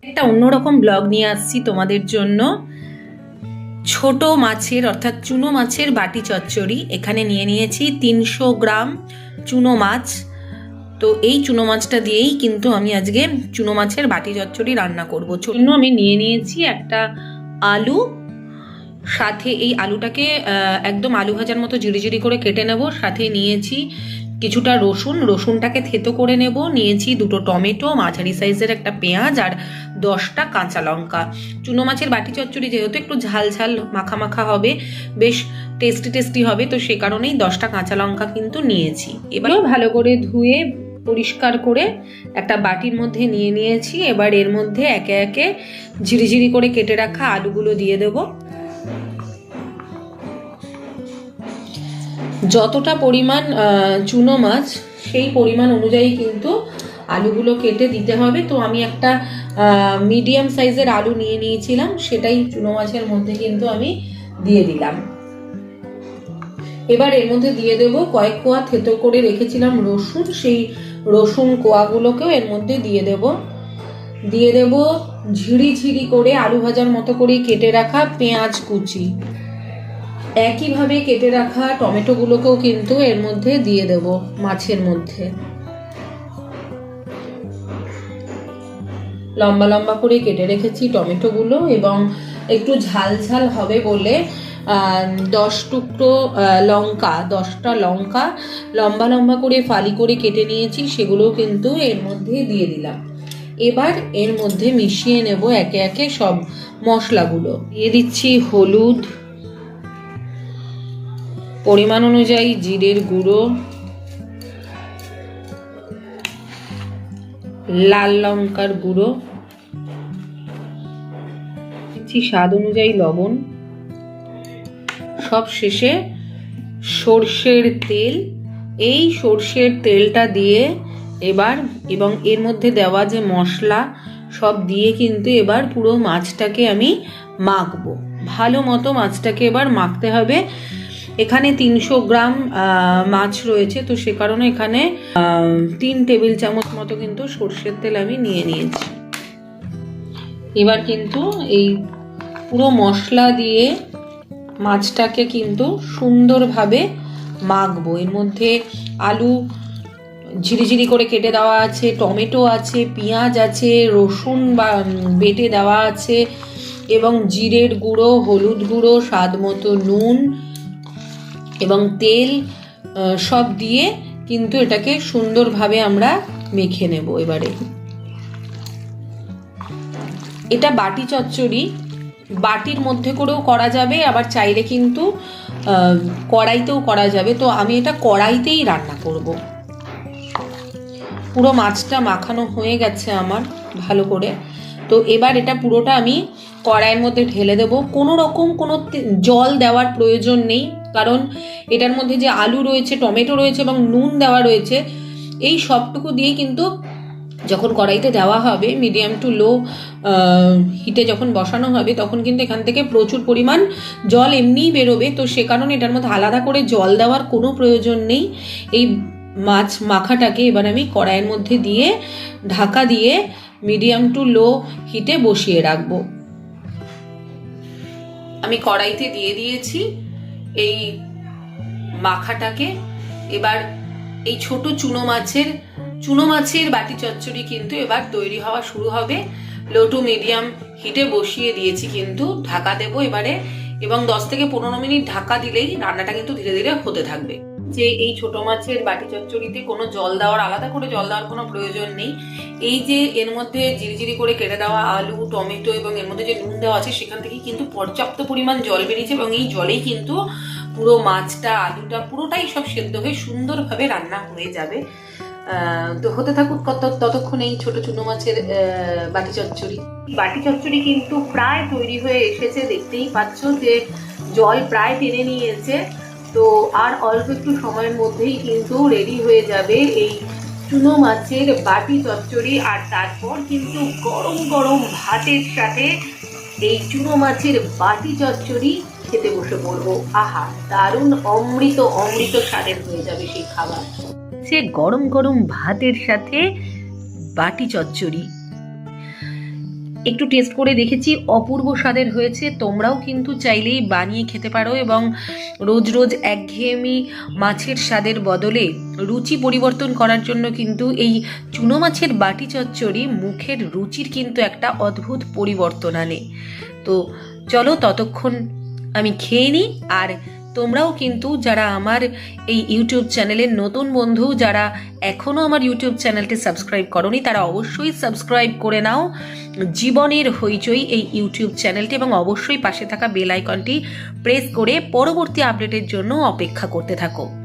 একটা অন্যরকম ব্লগ নিয়ে আসছি তোমাদের জন্য। ছোট মাছের অর্থাৎ চুনো মাছের বাটি চচ্চড়ি। এখানে নিয়ে নিয়েছি 300 গ্রাম চুনো মাছ। তো এই চুনো মাছটা দিয়েই কিন্তু আমি আজকে চুনো মাছের বাটি চচ্চড়ি রান্না করব। জন্য আমি নিয়ে নিয়েছি একটা আলু, সাথে এই আলুটাকে একদম আলু ভাজার মতো ঝিরিঝিরি করে কেটে নেব। সাথে নিয়েছি কিছুটা রসুনটাকে থেতো করে নেব। নিয়েছি 2টো টমেটো, মাঝারি সাইজের একটা পেঁয়াজ আর 10টা কাঁচা লঙ্কা। চুনো মাছের বাটি চচ্চড়ি যেহেতু একটু ঝাল ঝাল মাখা মাখা হবে, বেশ টেস্টি হবে, তো সে কারণেই 10টা কাঁচা লঙ্কা কিন্তু নিয়েছি। এবার ভালো করে ধুয়ে পরিষ্কার করে একটা বাটির মধ্যে নিয়ে নিয়েছি। এবার এর মধ্যে একে একে ঝিরিঝিরি করে কেটে রাখা আলুগুলো দিয়ে দেবো। যতটা পরিমাণ চুনো মাছ সেই পরিমাণ অনুযায়ী কিন্তু আলুগুলো কেটে দিতে হবে। তো আমি একটা মিডিয়াম সাইজের আলু নিয়ে নিয়েছিলাম, সেটাই চুনো মাছের মধ্যে কিন্তু আমি দিয়ে দিলাম। এবার এর মধ্যে দিয়ে দেব কয়েক কোয়া থেতো করে রেখেছিলাম রসুন, সেই রসুন কোয়াগুলোকেও এর মধ্যে দিয়ে দেব ঝিরিঝিরি করে আলু ভাজার মতো করে কেটে রাখা পেঁয়াজ কুচি। একইভাবে কেটে রাখা টমেটোগুলোকেও কিন্তু এর মধ্যে দিয়ে দেব মাছের মধ্যে। লম্বা লম্বা করে কেটে রেখেছি টমেটোগুলো, এবং একটু ঝাল ঝাল হবে বলে 10টা লঙ্কা লম্বা লম্বা করে ফালি করে কেটে নিয়েছি, সেগুলো কিন্তু এর মধ্যে দিয়ে দিলাম। এবার এর মধ্যে মিশিয়ে নেব একে একে সব মশলাগুলো। দিয়ে দিচ্ছি হলুদ, পরিমাণ অনুযায়ী জিরের গুঁড়ো, লাল লঙ্কার গুঁড়ো, দিচ্ছি স্বাদ অনুযায়ী লবণ, সব শেষে সর্ষের তেল। এই সর্ষের তেলটা দিয়ে এবার, এবং এর মধ্যে দেওয়া যে মশলা সব দিয়ে কিন্তু এবার পুরো মাছটাকে আমি মাখবো। ভালো মতো মাছটাকে এবার মাখতে হবে। এখানে 300 গ্রাম মাছ রয়েছে, তো সে কারণে এখানে 3 টেবিল চামচ মতো কিন্তু সর্ষের তেল আমি নিয়ে নিয়েছি। এবার কিন্তু এই পুরো মশলা দিয়ে মাছটাকে কিন্তু সুন্দরভাবে মাখবো। এর মধ্যে আলু ঝিরিঝিরি করে কেটে দেওয়া আছে, টমেটো আছে, পেঁয়াজ আছে, রসুন বেটে দেওয়া আছে, এবং জিরের গুঁড়ো, হলুদ গুঁড়ো, স্বাদ মতো নুন এবং তেল সব দিয়ে কিন্তু এটাকে সুন্দরভাবে আমরা মেখে নেব। এবারে এটা বাটি চচ্চড়ি, বাটির মধ্যে করেও করা যাবে, আবার চাইলে কিন্তু কড়াইতেও করা যাবে। তো আমি এটা কড়াইতেই রান্না করব। পুরো মাছটা মাখানো হয়ে গেছে আমার ভালো করে। তো এবার এটা পুরোটা আমি কড়াইয়ের মধ্যে ঢেলে দেবো। কোনো রকম কোনো জল দেওয়ার প্রয়োজন নেই, কারণ এটার মধ্যে যে আলু রয়েছে, টমেটো রয়েছে এবং নুন দেওয়া রয়েছে, এই সবটুকু দিয়ে কিন্তু যখন কড়াইতে দেওয়া হবে, মিডিয়াম টু লো হিটে যখন বসানো হবে, তখন কিন্তু এখান থেকে প্রচুর পরিমাণ জল এমনিই বেরোবে। তো সে কারণে এটার মধ্যে আলাদা করে জল দেওয়ার কোনো প্রয়োজন নেই। এই মাছ মাখাটাকে এবার আমি কড়াইয়ের মধ্যে দিয়ে ঢাকা দিয়ে মিডিয়াম টু লো হিটে বসিয়ে রাখবো। আমি কড়াইতে দিয়ে দিয়েছি এই মাখাটাকে। এবার এই ছোট চুনো মাছের বাটি চচ্চড়ি কিন্তু এবার তৈরি হওয়া শুরু হবে। লো টু মিডিয়াম হিটে বসিয়ে দিয়েছি, কিন্তু ঢাকা দেবো এবারে, এবং 10 থেকে 15 মিনিট ঢাকা দিলেই রান্নাটা কিন্তু ধীরে ধীরে হতে থাকবে। যে এই ছোট মাছের বাটি চচ্চড়িতে কোনো জল দেওয়ার, আলাদা করে জল দেওয়ার কোনো প্রয়োজন নেই। এই যে এর মধ্যে ঝিরিঝিরি করে কেটে দেওয়া আলু, টমেটো এবং এর মধ্যে যে নুন দেওয়া আছে, সেখান থেকে কিন্তু পর্যাপ্ত পরিমাণ জল বেরিয়েছে, এবং এই জলেই কিন্তু পুরো মাছটা, আলুটা পুরোটাই সব সেদ্ধ হয়ে সুন্দরভাবে রান্না হয়ে যাবে। তো হতে থাকুক ততক্ষণ এই ছোট চুনো মাছের বাটি চচ্চড়ি কিন্তু প্রায় তৈরি হয়ে এসেছে। দেখতেই পাচ্ছ যে জল প্রায় টেনে নিয়েছে। তো আর অল্প একটু সময়ের মধ্যেই কিন্তু রেডি হয়ে যাবে এই চুনো মাছের বাটি চচ্চড়ি। আর তারপর কিন্তু গরম গরম ভাতের সাথে এই চুনো মাছের বাটি চচ্চড়ি খেতে বসে পড়বো। আহা, দারুণ অমৃত স্বাদের হয়ে যাবে সেই খাবার। সে গরম গরম ভাতের সাথে বাটি চচ্চড়ি। একটু টেস্ট করে দেখেছি, অপূর্ব স্বাদের হয়েছে। তোমরাও কিন্তু চাইলেই বানিয়ে খেতে পারো এবং রোজ রোজ একঘেয়েমি মাছের স্বাদের বদলে রুচি পরিবর্তন করার জন্য কিন্তু এই চুনো মাছের বাটি চচ্চড়ি মুখের রুচির কিন্তু একটা অদ্ভুত পরিবর্তন আনে। তো চলো ততক্ষণ আমি খেয়ে নিই। আর তোমরাও কিন্তু যারা আমার এই ইউটিউব চ্যানেলের নতুন বন্ধু, যারা এখনও আমার ইউটিউব চ্যানেলটি সাবস্ক্রাইব করোনি, তারা অবশ্যই সাবস্ক্রাইব করে নাও জীবনের হইচই এই ইউটিউব চ্যানেলটি, এবং অবশ্যই পাশে থাকা বেল আইকনটি প্রেস করে পরবর্তী আপডেটের জন্য অপেক্ষা করতে থাকো।